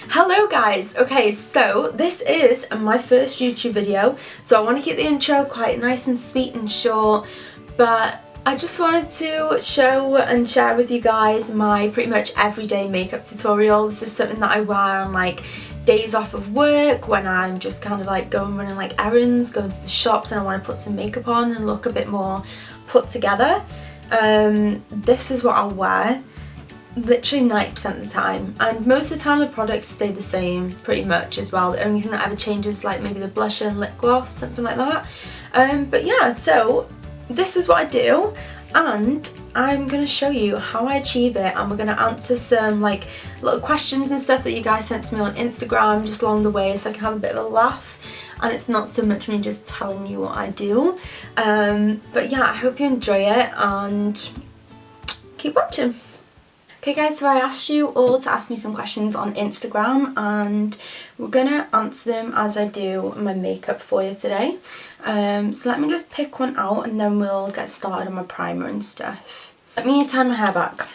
Hello guys! Okay, so this is my first YouTube video, so I want to keep the intro quite nice and sweet and short, but I just wanted to show and share with you guys my pretty much everyday makeup tutorial. This is something that I wear on like days off of work, when I'm just kind of like running like errands, going to the shops and I want to put some makeup on and look a bit more put together. This is what I'll wear literally 90% of the time, and most of the time the products stay the same pretty much as well. The only thing that ever changes like maybe the blusher and lip gloss, something like that. But yeah, so this is what I do and I'm going to show you how I achieve it, and we're going to answer some like little questions and stuff that you guys sent to me on Instagram just along the way, so I can have a bit of a laugh and it's not so much me just telling you what I do. But yeah, I hope you enjoy it and keep watching. Okay guys, so I asked you all to ask me some questions on Instagram and we're gonna answer them as I do my makeup for you today. So let me just pick one out and then we'll get started on my primer and stuff. Let me tie my hair back.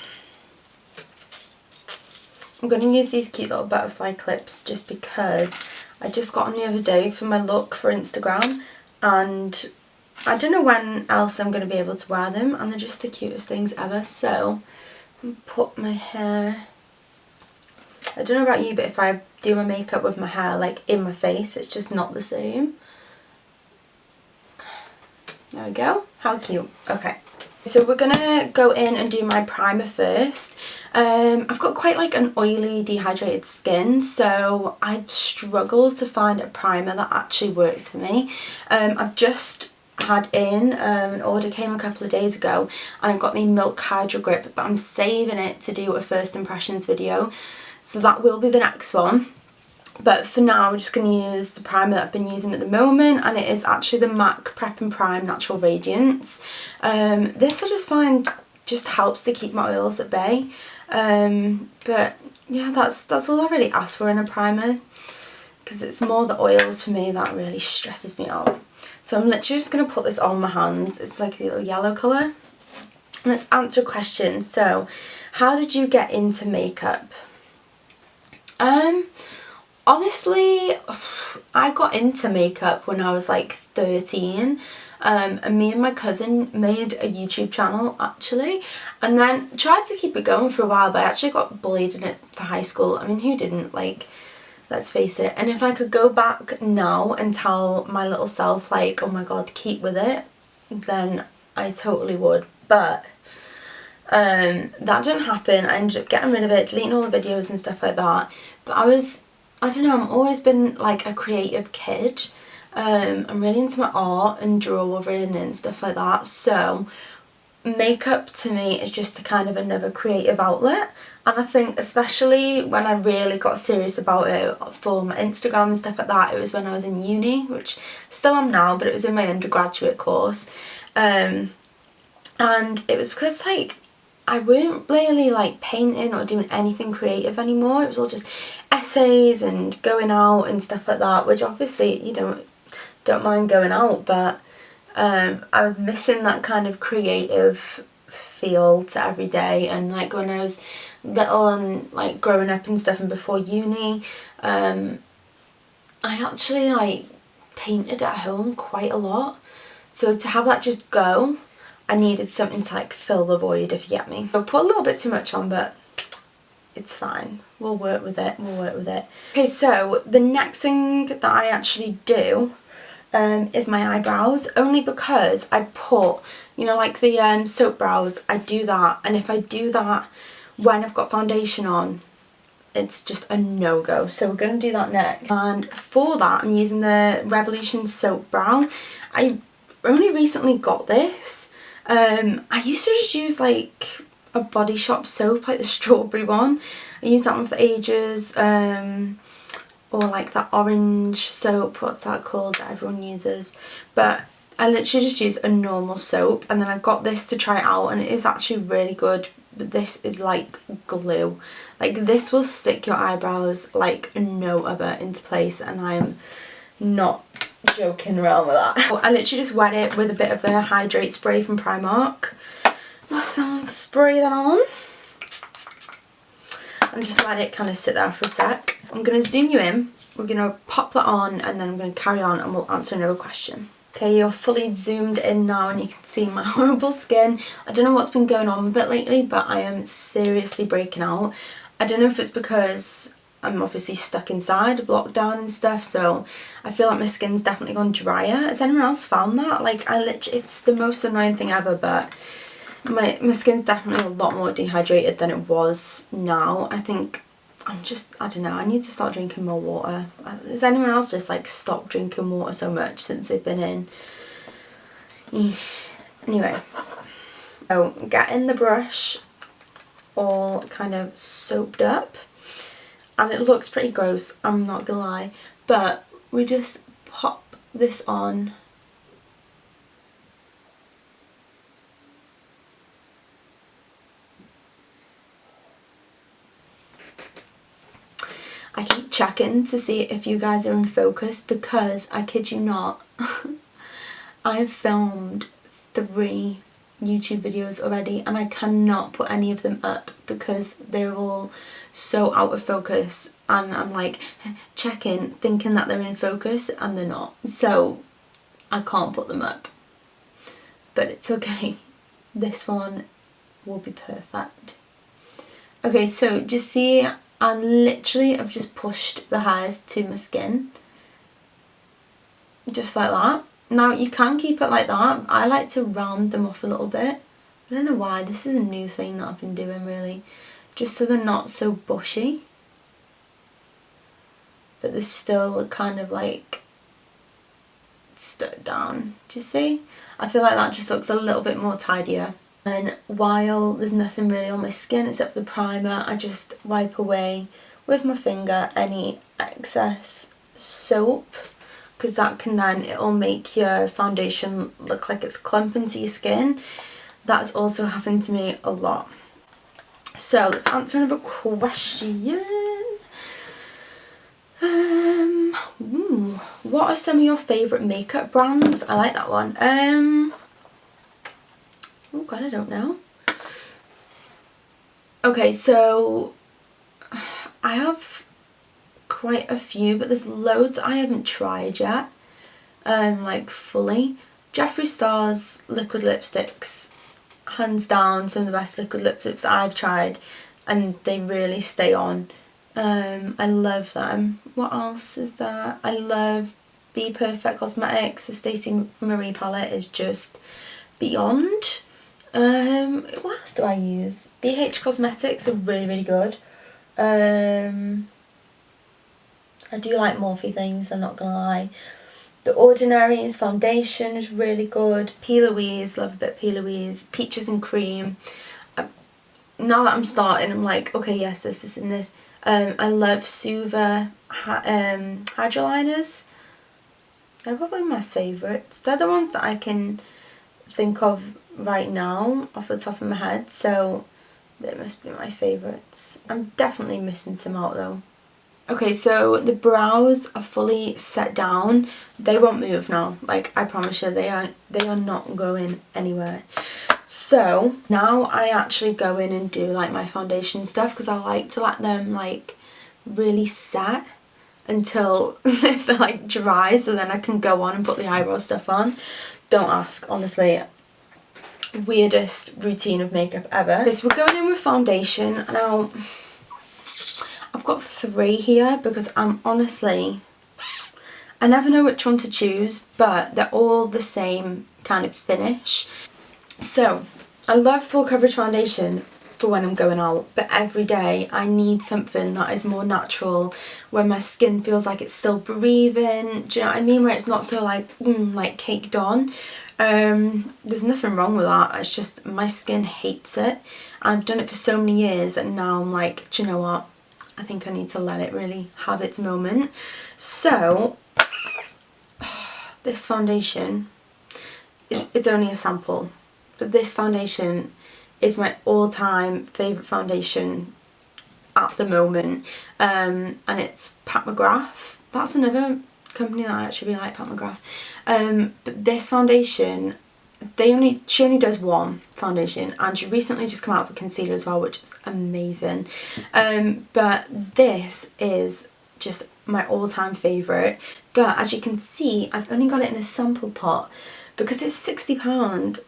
I'm gonna use these cute little butterfly clips just because I just got them the other day for my look for Instagram and I don't know when else I'm gonna be able to wear them, and they're just the cutest things ever. So put my hair, I don't know about you, but if I do my makeup with my hair like in my face, it's just not the same. There we go, how cute. Okay, so we're gonna go in and do my primer first. I've got quite like an oily, dehydrated skin, so I've struggled to find a primer that actually works for me. I've just had in an order, came a couple of days ago, and I got the Milk Hydro Grip, but I'm saving it to do a first impressions video, so that will be the next one. But for now we're just going to use the primer that I've been using at the moment, and it is actually the MAC Prep and Prime Natural Radiance. This I just find just helps to keep my oils at bay, but yeah, that's all I really ask for in a primer, because it's more the oils for me that really stresses me out. So I'm literally just going to put this on my hands. It's like a little yellow colour. Let's answer a question. So, how did you get into makeup? Honestly, I got into makeup when I was like 13. And me and my cousin made a YouTube channel actually, and then tried to keep it going for a while, but I actually got bullied in it for high school. I mean, who didn't? Like, let's face it. And if I could go back now and tell my little self like, oh my god, keep with it, then I totally would. But that didn't happen. I ended up getting rid of it, deleting all the videos and stuff like that. But I don't know, I've always been like a creative kid. I'm really into my art and drawing and stuff like that, so makeup to me is just a kind of another creative outlet. And I think especially when I really got serious about it for my Instagram and stuff like that, it was when I was in uni, which still am now, but it was in my undergraduate course. And it was because like I weren't really like painting or doing anything creative anymore. It was all just essays and going out and stuff like that, which obviously, you know, don't mind going out, but I was missing that kind of creative feel to every day. And like when I was little and like growing up and stuff and before uni, I actually like painted at home quite a lot, so to have that just go, I needed something to like fill the void, if you get me. I put a little bit too much on, but it's fine, we'll work with it, Okay, so the next thing that I actually do is my eyebrows, only because I put, you know, like the soap brows, I do that, and if I do that when I've got foundation on, it's just a no-go. So we're going to do that next, and for that I'm using the Revolution Soap Brow. I only recently got this. I used to just use like a Body Shop soap, like the strawberry one. I used that one for ages. Or like that orange soap, what's that called, that everyone uses. But I literally just use a normal soap, and then I got this to try it out, and it is actually really good. But this is like glue. Like, this will stick your eyebrows like no other into place, and I'm not joking around with that. I literally just wet it with a bit of the Hydrate spray from Primark. Just spray that on. and just let it kind of sit there for a sec. I'm going to zoom you in, we're going to pop that on, and then I'm going to carry on and we'll answer another question. Okay, you're fully zoomed in now and you can see my horrible skin. I don't know what's been going on with it lately, but I am seriously breaking out. I don't know if it's because I'm obviously stuck inside of lockdown and stuff, so I feel like my skin's definitely gone drier. Has anyone else found that? Like, it's the most annoying thing ever, but my skin's definitely a lot more dehydrated than it was now. I think I don't know, I need to start drinking more water. Has anyone else just like stopped drinking water so much since they've been in? Eesh. Anyway, so getting the brush all kind of soaped up, and it looks pretty gross, I'm not gonna lie, but we just pop this on. I keep checking to see if you guys are in focus because I kid you not, I've filmed 3 YouTube videos already and I cannot put any of them up because they're all so out of focus, and I'm like checking thinking that they're in focus and they're not, so I can't put them up, but it's okay, this one will be perfect. Okay, so just see, I've just pushed the hairs to my skin, just like that. Now you can keep it like that, I like to round them off a little bit. I don't know why, this is a new thing that I've been doing really, just so they're not so bushy, but they're still kind of like stuck down. Do you see? I feel like that just looks a little bit more tidier. And while there's nothing really on my skin except the primer, I just wipe away with my finger any excess soap, because that can then, it'll make your foundation look like it's clumping to your skin. That's also happened to me a lot. So let's answer another question. What are some of your favourite makeup brands? I like that one. Oh god, I don't know. Okay, so I have quite a few, but there's loads I haven't tried yet, like fully. Jeffree Star's liquid lipsticks, hands down some of the best liquid lipsticks I've tried, and they really stay on. I love them. What else is there? I love Be Perfect Cosmetics. The Stacey Marie palette is just beyond. What else do I use? BH Cosmetics are really, really good. I do like Morphe things, I'm not gonna lie. The Ordinary's foundation is really good. P. Louise, love a bit of P. Louise. Peaches and Cream. Now that I'm starting, I'm like, okay, yes, this and this. I love Suva hydroliners. They're probably my favourites. They're the ones that I can think of right now off the top of my head, so they must be my favourites. I'm definitely missing some out though. Okay, so the brows are fully set down. They won't move now, like I promise you, they are not going anywhere. So now I actually go in and do like my foundation stuff, because I like to let them like really set until they're like dry, so then I can go on and put the eyebrow stuff on. Don't ask, honestly. Weirdest routine of makeup ever. Okay, so we're going in with foundation. Now I've got 3 here because I never know which one to choose, but they're all the same kind of finish. So I love full coverage foundation for when I'm going out, but every day I need something that is more natural, where my skin feels like it's still breathing, do you know what I mean, where it's not so like like caked on. There's nothing wrong with that, it's just my skin hates it, and I've done it for so many years, and now I'm like, do you know what, I think I need to let it really have its moment. So this foundation, it's only a sample, but this foundation is my all-time favourite foundation at the moment, and it's Pat McGrath. That's another company that I actually really like, Pat McGrath. But this foundation she only does one foundation, and she recently just come out with a concealer as well, which is amazing. But this is just my all-time favourite. But as you can see, I've only got it in a sample pot because it's £60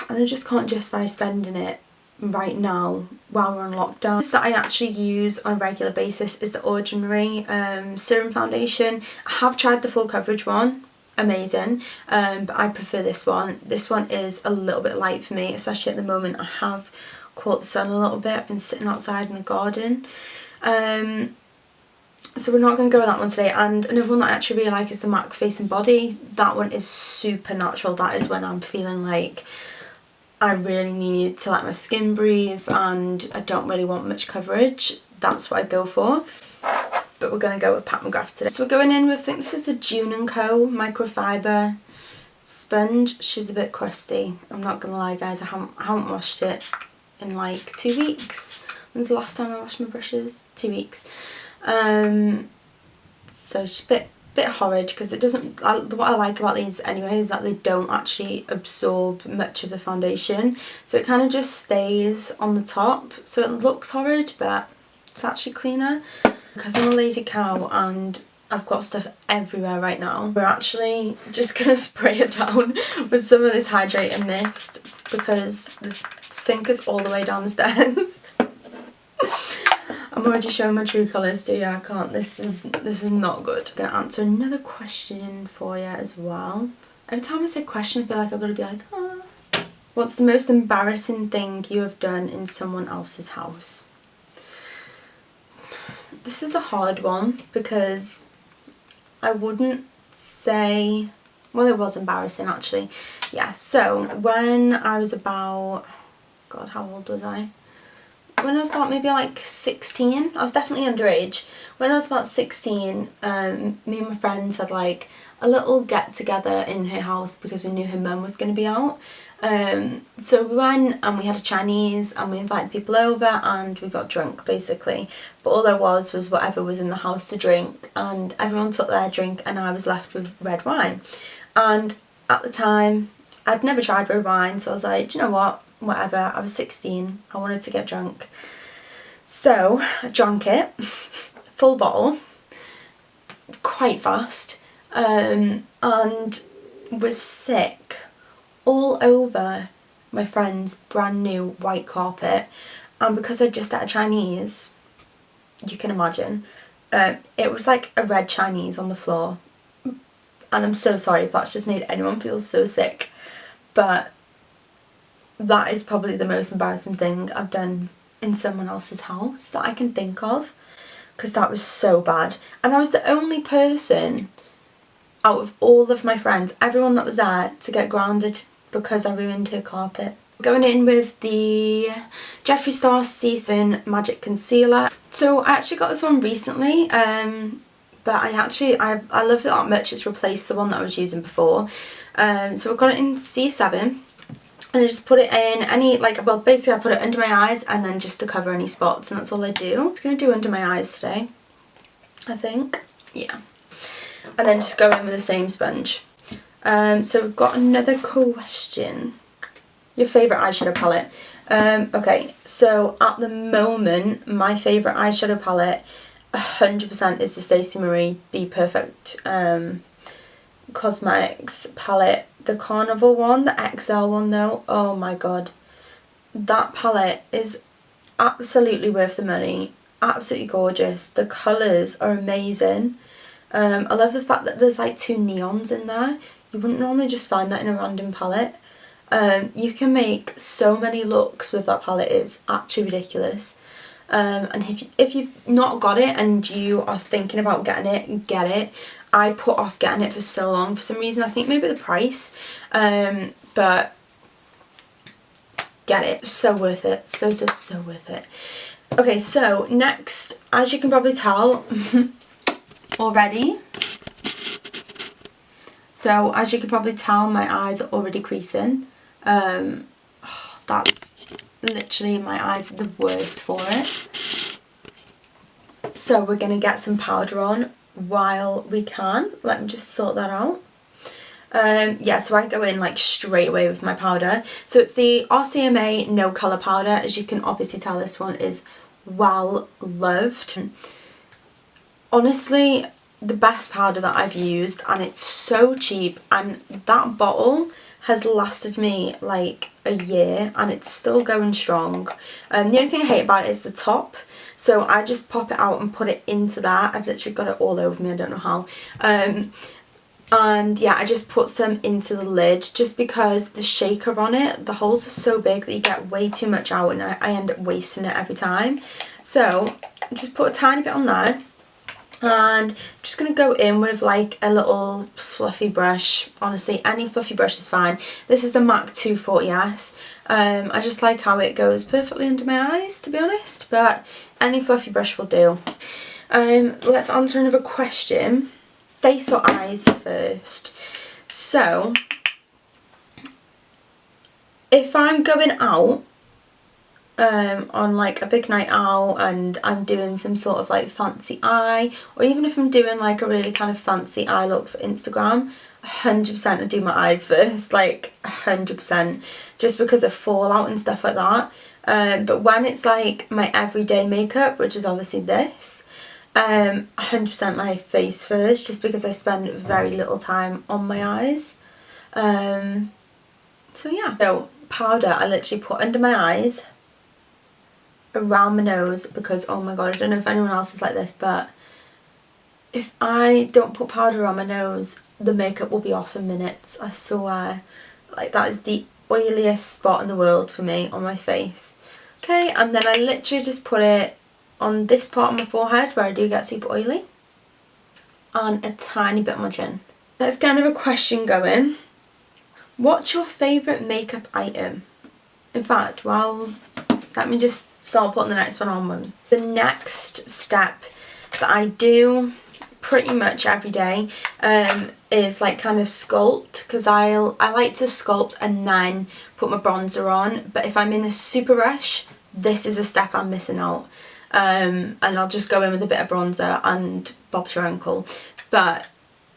and I just can't justify spending it right now while we're on lockdown. This that I actually use on a regular basis is the Ordinary Serum Foundation. I have tried the full coverage one, amazing, but I prefer this one. This one is a little bit light for me, especially at the moment. I have caught the sun a little bit. I've been sitting outside in the garden. So we're not going to go with that one today. And another one that I actually really like is the MAC Face and Body. That one is super natural. That is when I'm feeling like I really need to let my skin breathe and I don't really want much coverage. That's what I go for. But we're going to go with Pat McGrath today. So we're going in with, I think this is the June & Co. microfiber sponge. She's a bit crusty. I'm not going to lie, guys. I haven't washed it in like 2 weeks. When's the last time I washed my brushes? 2 weeks. So it's a bit horrid because it doesn't, what I like about these anyway is that they don't actually absorb much of the foundation, so it kind of just stays on the top, so it looks horrid but it's actually cleaner. Because I'm a lazy cow and I've got stuff everywhere right now, we're actually just gonna spray it down with some of this hydrating mist because the sink is all the way down the stairs. I'm already showing my true colours, so yeah, I can't. This is not good. I'm gonna answer another question for you as well. Every time I say question, I feel like I've got to be like, ah. What's the most embarrassing thing you have done in someone else's house? This is a hard one because I wouldn't say, well, it was embarrassing actually. Yeah, so when I was about, God, how old was I? When I was about maybe like 16, I was definitely underage. When I was about 16, me and my friends had like a little get together in her house because we knew her mum was going to be out. So we went and we had a Chinese and we invited people over and we got drunk basically. But all there was whatever was in the house to drink, and everyone took their drink and I was left with red wine. And at the time, I'd never tried red wine, so I was like, do you know what? Whatever, I was 16, I wanted to get drunk. So I drank it, full bottle, quite fast, and was sick all over my friend's brand new white carpet. And because I just ate a Chinese, you can imagine, it was like a red Chinese on the floor. And I'm so sorry if that's just made anyone feel so sick, but that is probably the most embarrassing thing I've done in someone else's house that I can think of, because that was so bad. And I was the only person out of all of my friends, everyone that was there, to get grounded because I ruined her carpet. Going in with the Jeffree Star C7 Magic Concealer. So I actually got this one recently, but I love it that much it's replaced the one that I was using before. So I got it in C7. And I just put it in basically I put it under my eyes and then just to cover any spots, and that's all I do. I'm just going to do under my eyes today, I think. Yeah. And then just go in with the same sponge. So we've got another question. Your favourite eyeshadow palette. Okay, so at the moment, my favourite eyeshadow palette 100% is the Stacey Marie Be Perfect Cosmetics palette. The Carnival one, the XL one though, oh my god. That palette is absolutely worth the money. Absolutely gorgeous. The colours are amazing. I love the fact that there's like 2 neons in there. You wouldn't normally just find that in a random palette. You can make so many looks with that palette, it's actually ridiculous. And if you've not got it and you are thinking about getting it, get it. I put off getting it for so long for some reason. I think maybe the price, but get it. So worth it. So worth it. Okay, so next, as you can probably tell already, so as you can probably tell, my eyes are already creasing. That's literally, my eyes are the worst for it. So we're going to get some powder on while we can. Let me just sort that out. Yeah, so I go in like straight away with my powder. So it's the RCMA No Colour Powder. As you can obviously tell, this one is well loved. Honestly, the best powder that I've used, and it's so cheap, and that bottle has lasted me like a year and it's still going strong. The only thing I hate about it is the top, so I just pop it out and put it into that. I've literally got it all over me, I don't know how. And yeah, I just put some into the lid just because the shaker on it, the holes are so big that you get way too much out, and I end up wasting it every time. So just put a tiny bit on there. And I'm just going to go in with like a little fluffy brush. Honestly, any fluffy brush is fine. This is the MAC 240S. I just like how it goes perfectly under my eyes, to be honest, but any fluffy brush will do. Let's answer another question. Face or eyes first? So, if I'm going out on like a big night out and I'm doing some sort of like fancy eye, or even if I'm doing like a really kind of fancy eye look for Instagram, 100% I do my eyes first, like 100%, just because of fallout and stuff like that. But when it's like my everyday makeup, which is obviously this, 100% my face first, just because I spend very little time on my eyes. So yeah, so powder I literally put under my eyes, around my nose, because oh my god, I don't know if anyone else is like this, but if I don't put powder around my nose, the makeup will be off in minutes, I swear. Like, that is the oiliest spot in the world for me on my face. Okay, and then I literally just put it on this part of my forehead where I do get super oily, and a tiny bit on my chin. Let's get another question going. What's your favourite makeup item? In fact, well, let me just start putting the next one on. The next step that I do pretty much every day is like kind of sculpt, because I like to sculpt and then put my bronzer on, but if I'm in a super rush, this is a step I'm missing out. And I'll just go in with a bit of bronzer and bob's your uncle. But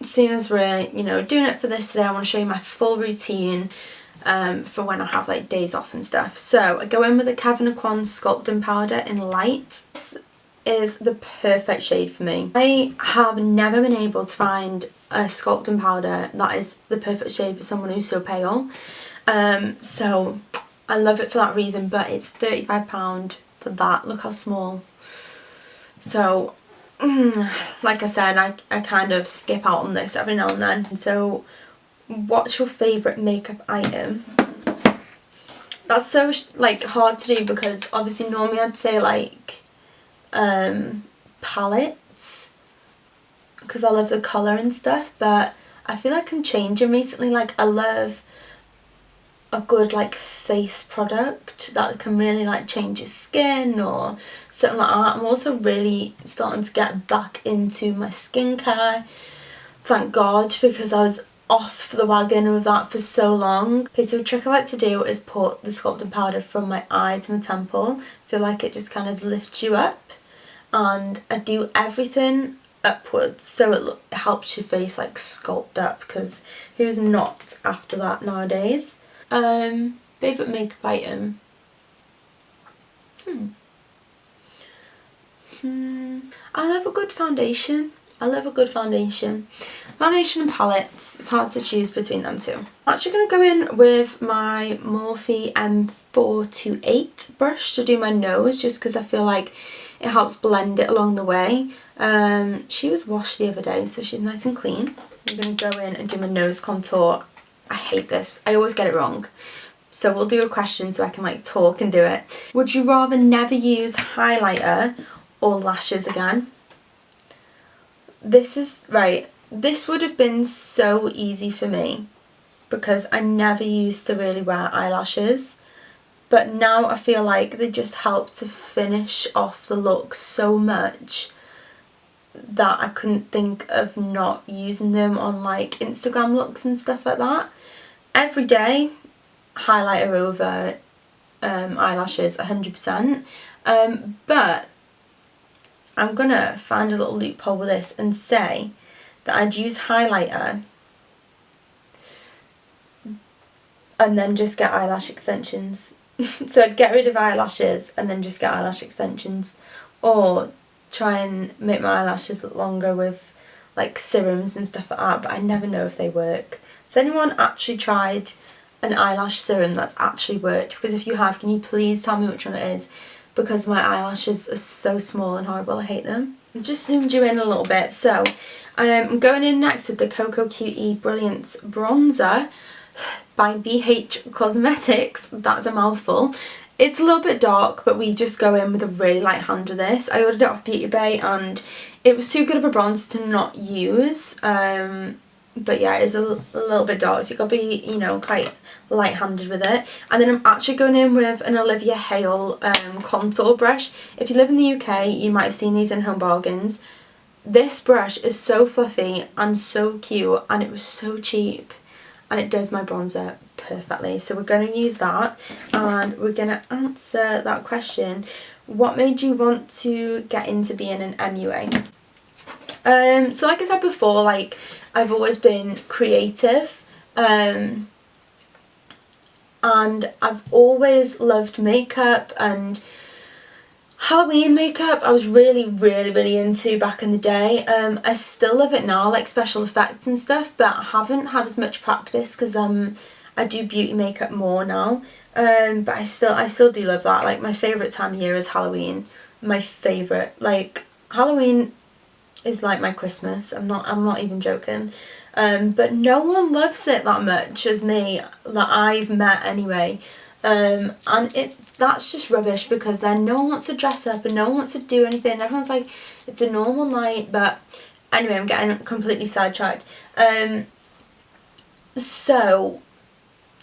seeing as we're, you know, doing it for this today, I want to show you my full routine for when I have like days off and stuff. So I go in with a Kevyn Auc sculpting powder in light. This is the perfect shade for me. I have never been able to find a sculpting powder that is the perfect shade for someone who's so pale. So I love it for that reason, but it's £35 for that. Look how small. So like I said, I kind of skip out on this every now and then. So what's your favourite makeup item? That's so like hard to do, because obviously normally I'd say like palettes, because I love the colour and stuff, but I feel like I'm changing recently. Like, I love a good like face product that can really like change your skin or something like that. I'm also really starting to get back into my skincare, thank God, because I was off the wagon with that for so long. Okay, so a trick I like to do is put the sculpting powder from my eye to my temple. I feel like it just kind of lifts you up, and I do everything upwards, so it helps your face like sculpt up, because who's not after that nowadays? Favourite makeup item? I love a good foundation. Foundation and palettes, it's hard to choose between them two. I'm actually going to go in with my Morphe M428 brush to do my nose, just because I feel like it helps blend it along the way. She was washed the other day, so she's nice and clean. I'm going to go in and do my nose contour. I hate this. I always get it wrong. So we'll do a question so I can like talk and do it. Would you rather never use highlighter or lashes again? This is right. This would have been so easy for me, because I never used to really wear eyelashes. But now I feel like they just help to finish off the look so much that I couldn't think of not using them on like Instagram looks and stuff like that. Every day, highlighter over eyelashes, 100%. But I'm gonna find a little loophole with this and say that I'd use highlighter and then just get eyelash extensions. So I'd get rid of eyelashes and then just get eyelash extensions, or try and make my eyelashes look longer with like serums and stuff like that, but I never know if they work. Has anyone actually tried an eyelash serum that's actually worked? Because if you have, can you please tell me which one it is, because my eyelashes are so small and horrible, I hate them. I've just zoomed you in a little bit. So I'm going in next with the Cocoa Cutie Brilliance Bronzer by BH Cosmetics. That's a mouthful. It's a little bit dark, but we just go in with a really light hand with this. I ordered it off Beauty Bay and it was too good of a bronzer to not use. But yeah, it's a little bit dark, so you've got to be, you know, quite light-handed with it. And then I'm actually going in with an Olivia Hale contour brush. If you live in the UK, you might have seen these in Home Bargains. This brush is so fluffy and so cute, and it was so cheap, and it does my bronzer perfectly. So we're going to use that, and we're going to answer that question: what made you want to get into being an MUA? So like I said before, like, I've always been creative, and I've always loved makeup and Halloween makeup. I was really into back in the day. I still love it now, like special effects and stuff, but I haven't had as much practice because I do beauty makeup more now. But I still do love that. Like, my favourite time of year is Halloween. My favourite, like, Halloween is like my Christmas. I'm not even joking. But no one loves it that much as me, that I've met anyway. And that's just rubbish, because then no one wants to dress up and no one wants to do anything. Everyone's like, it's a normal night. But anyway, I'm getting completely sidetracked. So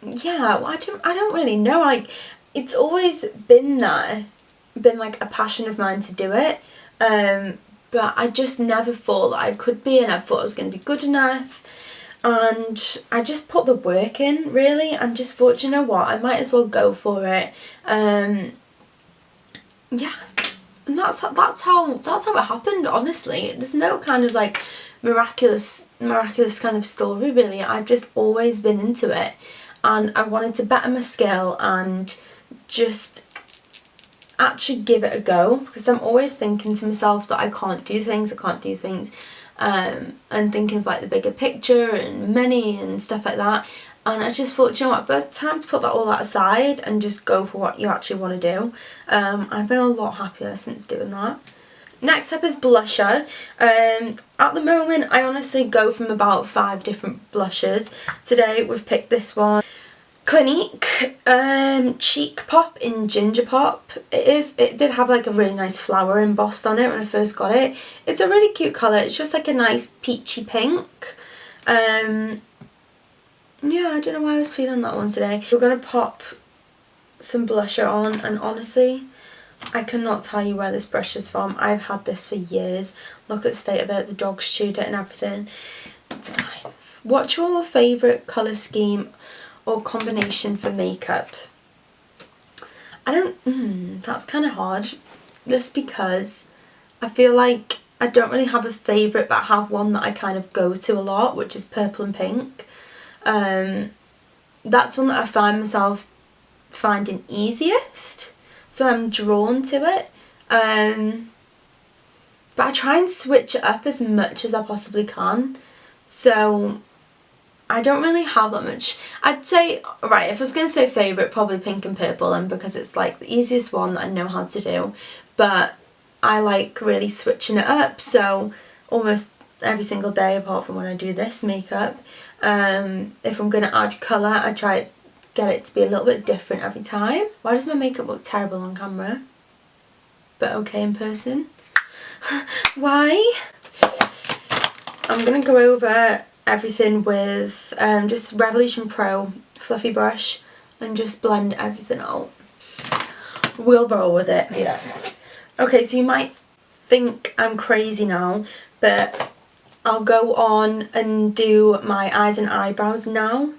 yeah, I don't really know. Like, it's always been like a passion of mine to do it. But I just never thought that I could be, and I thought I was going to be good enough, and I just put the work in, really, and just thought, you know what, I might as well go for it. Yeah, and that's how it happened, honestly. There's no kind of like miraculous kind of story, really. I've just always been into it, and I wanted to better my skill and just actually give it a go, because I'm always thinking to myself that I can't do things, and thinking of like the bigger picture and money and stuff like that. And I just thought, you know what, it's time to put all that aside and just go for what you actually want to do. I've been a lot happier since doing that. Next up is blusher. At the moment, I honestly go from about 5 different blushes. Today we've picked this one, Clinique Cheek Pop in Ginger Pop. It did have like a really nice flower embossed on it when I first got it. It's a really cute colour. It's just like a nice peachy pink. Yeah, I don't know why I was feeling that one today. We're going to pop some blusher on, and honestly, I cannot tell you where this brush is from. I've had this for years. Look at the state of it. The dog's chewed it and everything. It's fine. What's your favourite colour scheme or combination for makeup? That's kind of hard, just because I feel like I don't really have a favourite, but I have one that I kind of go to a lot, which is purple and pink. That's one that I find myself finding easiest, so I'm drawn to it. But I try and switch it up as much as I possibly can, so I don't really have that much. I'd say, right, if I was going to say favourite, probably pink and purple, and because it's like the easiest one that I know how to do. But I like really switching it up, so almost every single day apart from when I do this makeup, if I'm going to add colour, I try to get it to be a little bit different every time. Why does my makeup look terrible on camera, but okay in person? Why? I'm going to go over everything with just Revolution Pro fluffy brush and just blend everything out. We'll roll with it. Yes. Okay, so you might think I'm crazy now, but I'll go on and do my eyes and eyebrows now,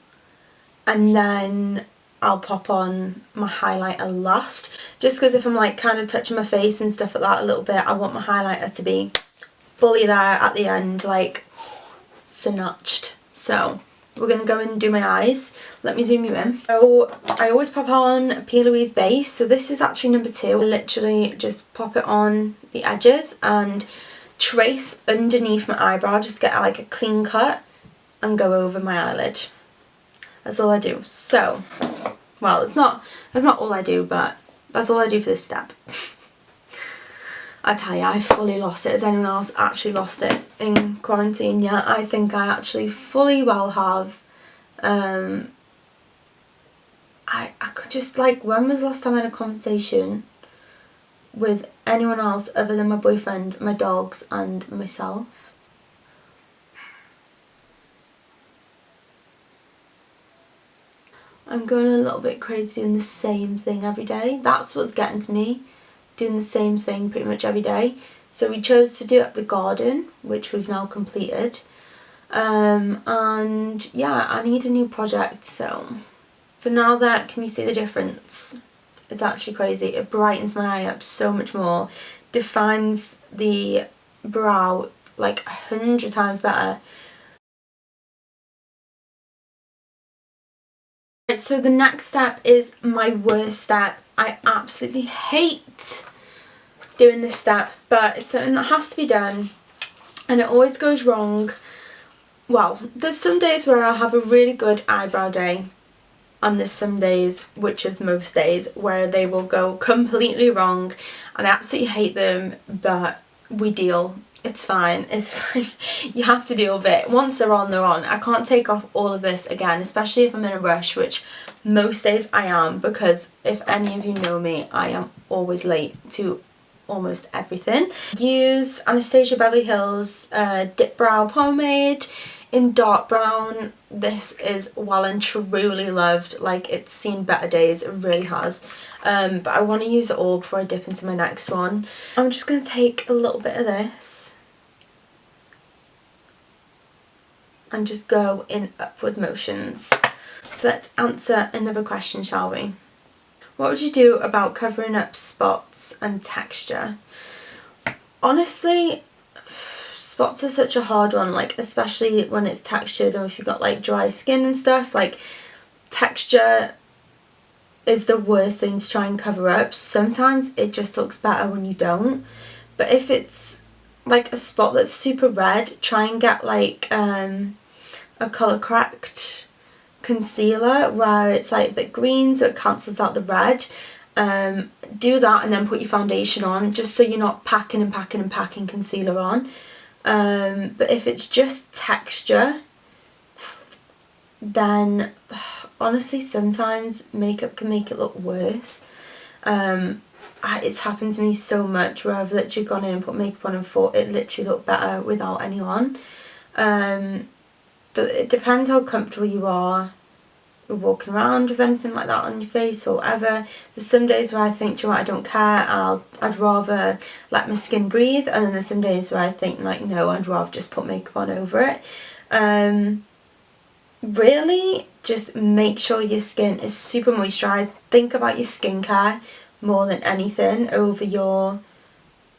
and then I'll pop on my highlighter last, just because if I'm like kind of touching my face and stuff like that a little bit, I want my highlighter to be fully there at the end, like snatched. So we're going to go and do my eyes. Let me zoom you in. So I always pop on P. Louise base. So this is actually number 2. I literally just pop it on the edges and trace underneath my eyebrow. Just get like a clean cut and go over my eyelid. That's all I do. So, well, that's not all I do, but that's all I do for this step. I tell you, I fully lost it. Has anyone else actually lost it in quarantine yet? I think I actually fully well have. I could just, like, when was the last time I had a conversation with anyone else other than my boyfriend, my dogs and myself? I'm going a little bit crazy doing the same thing every day. That's what's getting to me. Doing the same thing pretty much every day. So we chose to do up the garden, which we've now completed. And yeah, I need a new project, so now that, can you see the difference? It's actually crazy. It brightens my eye up so much more, defines the brow like 100 times better. Right, so the next step is my worst step. I absolutely hate doing this step, but it's something that has to be done, and it always goes wrong. Well, there's some days where I'll have a really good eyebrow day, and there's some days, which is most days, where they will go completely wrong, and I absolutely hate them, but we deal. It's fine, it's fine. You have to deal with it. Once they're on, they're on. I can't take off all of this again, especially if I'm in a rush, which most days I am, because if any of you know me, I am always late to almost everything. Use Anastasia Beverly Hills Dip Brow Pomade in dark brown. This is well and truly loved. Like, it's seen better days, it really has. But I want to use it all before I dip into my next one. I'm just going to take a little bit of this and just go in upward motions. So let's answer another question, shall we? What would you do about covering up spots and texture? Honestly, spots are such a hard one, like especially when it's textured, or if you've got like dry skin and stuff. Like, texture is the worst thing to try and cover up. Sometimes it just looks better when you don't, but if it's like a spot that's super red, try and get like a colour correct concealer where it's like a bit green so it cancels out the red. Do that and then put your foundation on, just so you're not packing and packing and packing concealer on. But if it's just texture, then honestly sometimes makeup can make it look worse. It's happened to me so much where I've literally gone in and put makeup on and thought it literally looked better without any on. But it depends how comfortable you are with walking around with anything like that on your face or whatever. There's some days where I think, do you know what, I don't care, I'd rather let my skin breathe, and then there's some days where I think like, no, I'd rather just put makeup on over it. Really just make sure your skin is super moisturised. Think about your skincare more than anything over your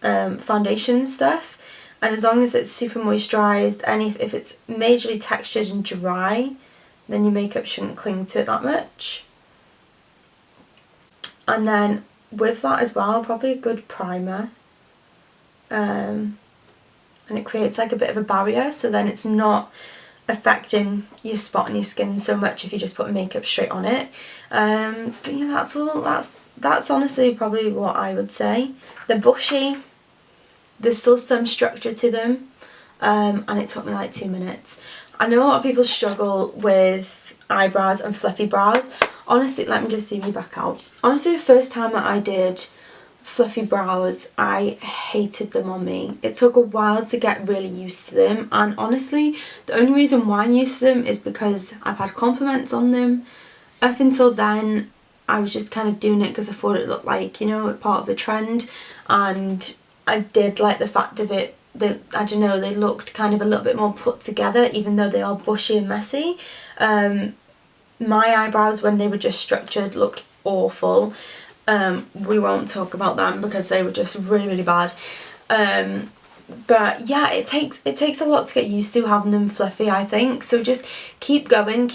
foundation stuff. And as long as it's super moisturised, and if it's majorly textured and dry, then your makeup shouldn't cling to it that much. And then with that as well, probably a good primer. And it creates like a bit of a barrier, so then it's not affecting your spot on your skin so much if you just put makeup straight on it. But yeah, that's all. That's honestly probably what I would say. They're bushy. There's still some structure to them, and it took me like 2 minutes. I know a lot of people struggle with eyebrows and fluffy brows. Honestly, let me just zoom you back out. Honestly, the first time that I did fluffy brows, I hated them on me. It took a while to get really used to them, and honestly, the only reason why I'm used to them is because I've had compliments on them. Up until then, I was just kind of doing it because I thought it looked like, you know, part of a trend, and I did like the fact of it that, I don't know, they looked kind of a little bit more put together, even though they are bushy and messy. My eyebrows, when they were just structured, looked awful. We won't talk about them because they were just really, really bad. But yeah, it takes a lot to get used to having them fluffy, I think. So just keep going,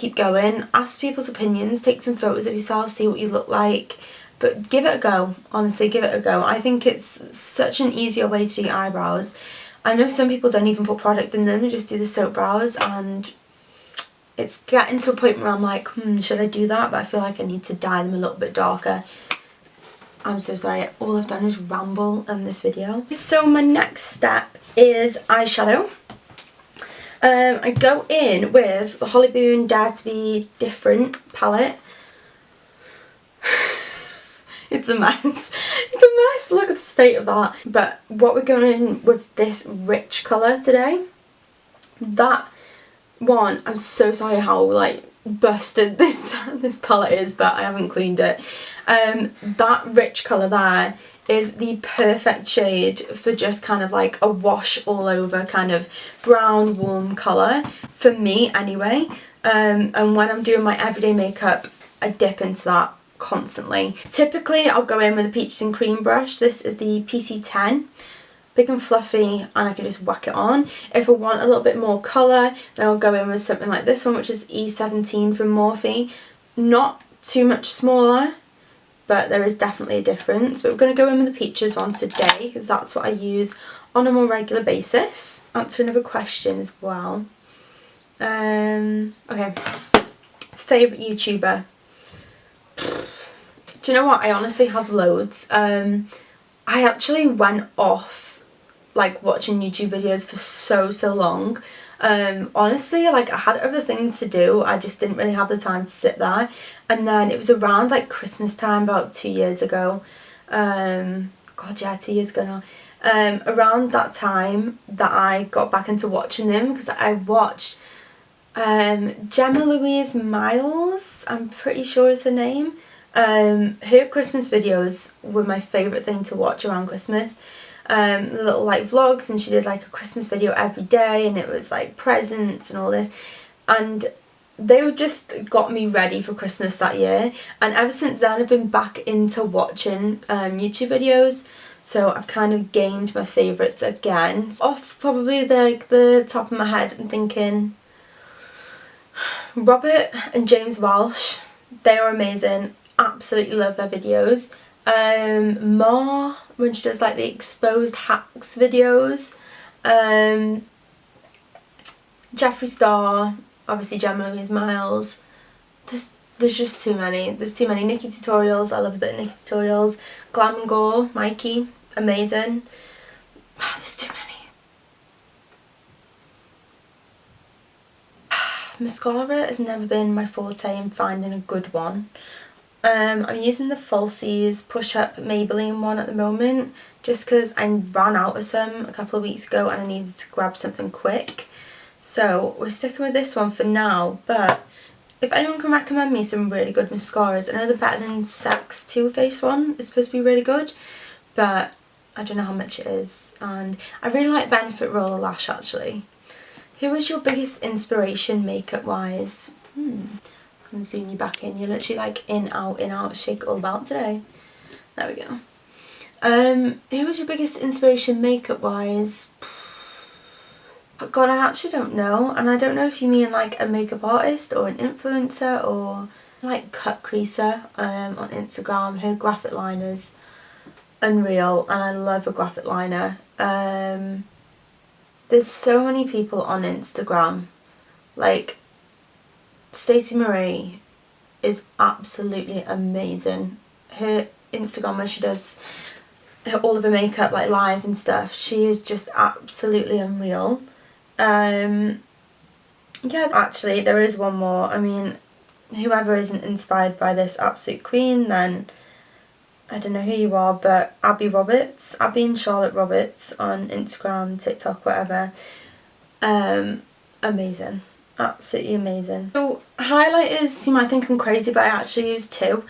ask people's opinions, take some photos of yourself, see what you look like. But give it a go, honestly, give it a go. I think it's such an easier way to do your eyebrows. I know some people don't even put product in them, they just do the soap brows, and it's getting to a point where I'm like, should I do that? But I feel like I need to dye them a little bit darker. I'm so sorry, all I've done is ramble in this video. So my next step is eyeshadow. I go in with the Holly Boon Dare to Be Different palette. It's a mess. It's a mess. Look at the state of that. But what we're going in with this rich colour today. That one, I'm so sorry how like busted this palette is, but I haven't cleaned it. That rich colour there is the perfect shade for just kind of like a wash all over kind of brown warm colour for me anyway. And when I'm doing my everyday makeup, I dip into that constantly. Typically I'll go in with a peaches and cream brush. This is the PC10, big and fluffy, and I can just whack it on. If I want a little bit more colour, then I'll go in with something like this one, which is E17 from Morphe. Not too much smaller, but there is definitely a difference. But we're going to go in with the peaches one today because that's what I use on a more regular basis. Answer another question as well. Okay, favourite YouTuber. Do you know what? I honestly have loads. I actually went off like watching YouTube videos for so long. Honestly, like I had other things to do, I just didn't really have the time to sit there. And then it was around like Christmas time, about 2 years ago. God, yeah, 2 years ago now. Around that time that I got back into watching them, because I watched Gemma Louise Miles, I'm pretty sure is her name. Her Christmas videos were my favourite thing to watch around Christmas. The little like vlogs, and she did like a Christmas video every day, and it was like presents and all this, and they just got me ready for Christmas that year. And ever since then I've been back into watching YouTube videos, so I've kind of gained my favourites again. Off probably the top of my head, I'm thinking Robert and James Walsh. They are amazing, absolutely love their videos. More when she does like the exposed hacks videos. Jeffree Star, obviously Gemma Louise Miles. There's just too many. There's too many. Nikki Tutorials, I love a bit of Nikki Tutorials. Glam and Gore, Mikey, amazing. Oh, there's too many. Mascara has never been my forte in finding a good one. I'm using the Falsies Push Up Maybelline one at the moment, just because I ran out of some a couple of weeks ago and I needed to grab something quick. So we're sticking with this one for now, but if anyone can recommend me some really good mascaras, I know the Better Than Sex Too Faced one is supposed to be really good, but I don't know how much it is. And I really like Benefit Roller Lash actually. Who was your biggest inspiration makeup wise? I can zoom you back in. You're literally like in, out, shake all about today. There we go. Who was your biggest inspiration makeup wise? God, I actually don't know. And I don't know if you mean like a makeup artist or an influencer or like Cut Creaser on Instagram. Her graphic liner's unreal, and I love a graphic liner. There's so many people on Instagram. Like Stacey Marie is absolutely amazing. Her Instagram, where she does all of her makeup like live and stuff, she is just absolutely unreal. Yeah, actually there is one more. I mean, whoever isn't inspired by this absolute queen, then I don't know who you are, but Abby Roberts, Abby and Charlotte Roberts on Instagram, TikTok, whatever. Amazing. Absolutely amazing. So highlighters, you might think I'm crazy, but I actually use two.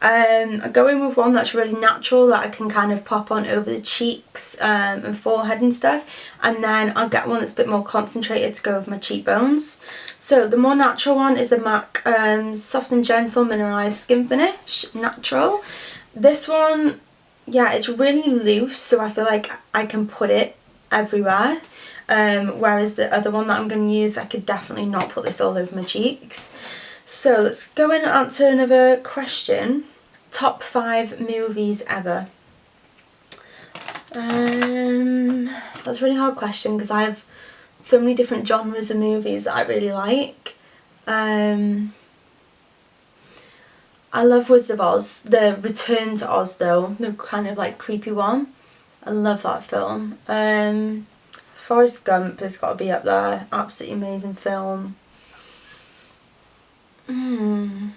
I go in with one that's really natural that I can kind of pop on over the cheeks and forehead and stuff, and then I'll get one that's a bit more concentrated to go with my cheekbones. So the more natural one is the MAC Soft and Gentle Mineralized Skin Finish Natural. This one, yeah, it's really loose, so I feel like I can put it everywhere. Whereas the other one that I'm going to use, I could definitely not put this all over my cheeks. So let's go in and answer another question. Top 5 movies ever. That's a really hard question because I have so many different genres of movies that I really like. I love Wizard of Oz, the Return to Oz though, the kind of like creepy one. I love that film. Forrest Gump has got to be up there, absolutely amazing film. God,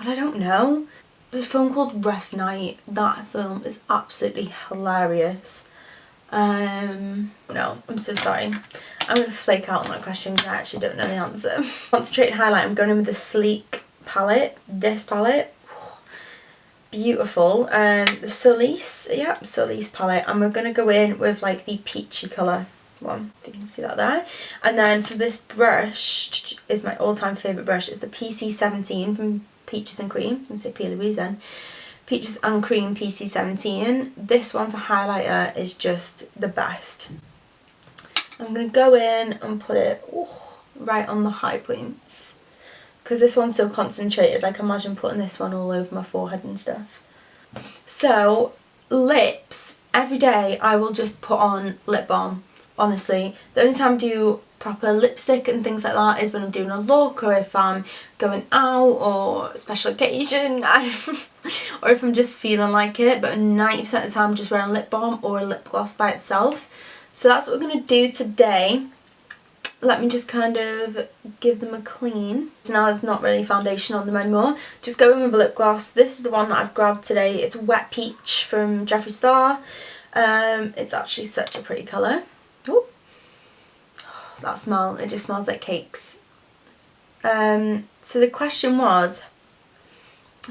I don't know. There's a film called Rough Night. That film is absolutely hilarious. No, I'm so sorry. I'm going to flake out on that question because I actually don't know the answer. Concentrated highlight, I'm going in with the Sleek palette. This palette. Beautiful. The Solis, yeah, Solis palette. And we're going to go in with like the peachy colour one, if you can see that there. And then for this brush, is my all-time favourite brush, is the PC17 from Peaches and Cream. I'm going to say P. Louise then. Peaches and Cream PC17. This one for highlighter is just the best. I'm going to go in and put it right on the high points. Because this one's so concentrated, like imagine putting this one all over my forehead and stuff. So, lips, every day I will just put on lip balm. Honestly, the only time I do proper lipstick and things like that is when I'm doing a look, or if I'm going out, or a special occasion, or if I'm just feeling like it. But 90% of the time I'm just wearing lip balm or a lip gloss by itself. So that's what we're going to do today. Let me just kind of give them a clean. So now there's not really foundation on them anymore. Just go in with a lip gloss. This is the one that I've grabbed today. It's Wet Peach from Jeffree Star. It's actually such a pretty colour. Oh, that smell, it just smells like cakes. So the question was,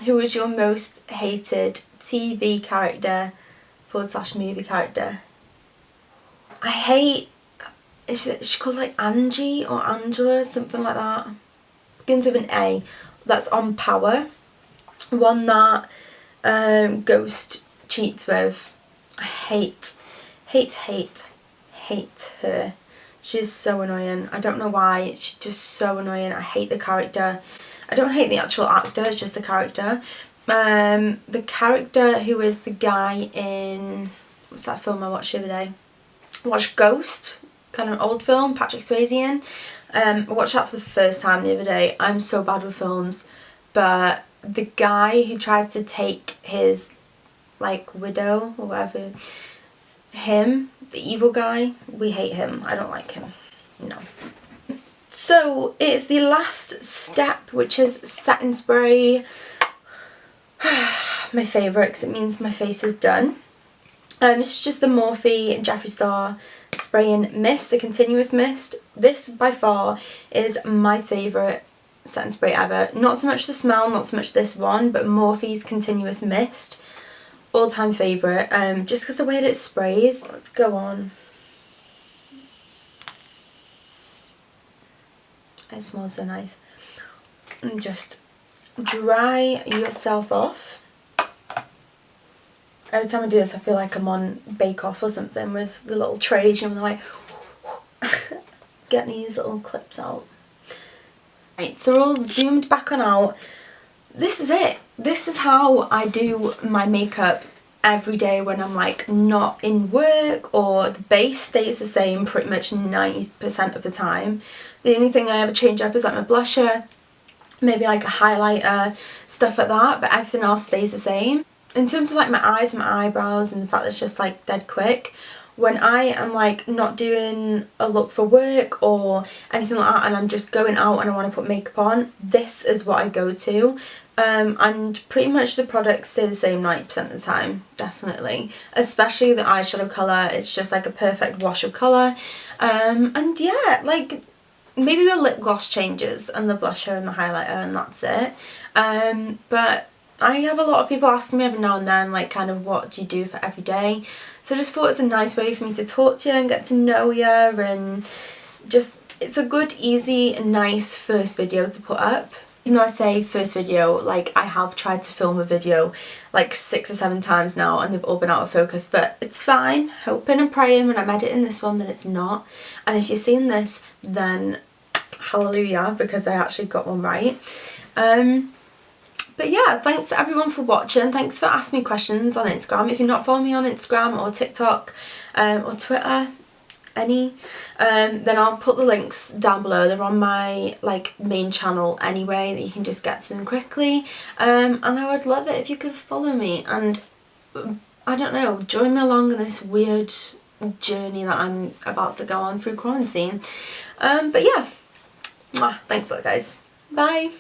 who was your most hated TV character / movie character? I hate, is she called like Angie or Angela, something like that? Begins with an A. That's on Power. One that Ghost cheats with. I hate her. She's so annoying. I don't know why. She's just so annoying. I hate the character. I don't hate the actual actor, it's just the character. The character who is the guy in, what's that film I watched the other day? I watched Ghost, kind of an old film, Patrick Swayze in. I watched that for the first time the other day. I'm so bad with films, but the guy who tries to take his like widow or whatever, him, the evil guy, we hate him. I don't like him. No. So it's the last step, which is setting spray. My favourite, because it means my face is done. This is just the Morphe Jeffree Star Spraying Mist, the Continuous Mist. This by far is my favourite setting spray ever. Not so much the smell, not so much this one, but Morphe's Continuous Mist. All-time favourite, just because the way that it sprays. Let's go on. It smells so nice. And just dry yourself off. Every time I do this I feel like I'm on Bake Off or something with the little trays, you know, like get these little clips out. Right, so we're all zoomed back on out. This is it. This is how I do my makeup every day when I'm like not in work, or the base stays the same pretty much 90% of the time. The only thing I ever change up is like my blusher, maybe like a highlighter, stuff like that, but everything else stays the same. In terms of like my eyes and my eyebrows and the fact that it's just like dead quick, when I am like not doing a look for work or anything like that and I'm just going out and I want to put makeup on, this is what I go to. And pretty much the products stay the same 90% of the time, definitely. Especially the eyeshadow colour, it's just like a perfect wash of colour. And yeah, like maybe the lip gloss changes and the blusher and the highlighter and that's it. But I have a lot of people asking me every now and then, like, kind of what do you do for every day? So I just thought it's a nice way for me to talk to you and get to know you, and just, it's a good, easy, nice first video to put up. Even though I say first video, like I have tried to film a video like 6 or 7 times now and they've all been out of focus, but it's fine. Hoping and praying when I'm editing this one that it's not. And if you're seeing this, then hallelujah, because I actually got one right. But yeah, thanks everyone for watching. Thanks for asking me questions on Instagram. If you're not following me on Instagram or TikTok or Twitter, then I'll put the links down below. They're on my like main channel anyway, that you can just get to them quickly. And I would love it if you could follow me and I don't know, join me along in this weird journey that I'm about to go on through quarantine. But yeah, thanks a lot guys. Bye.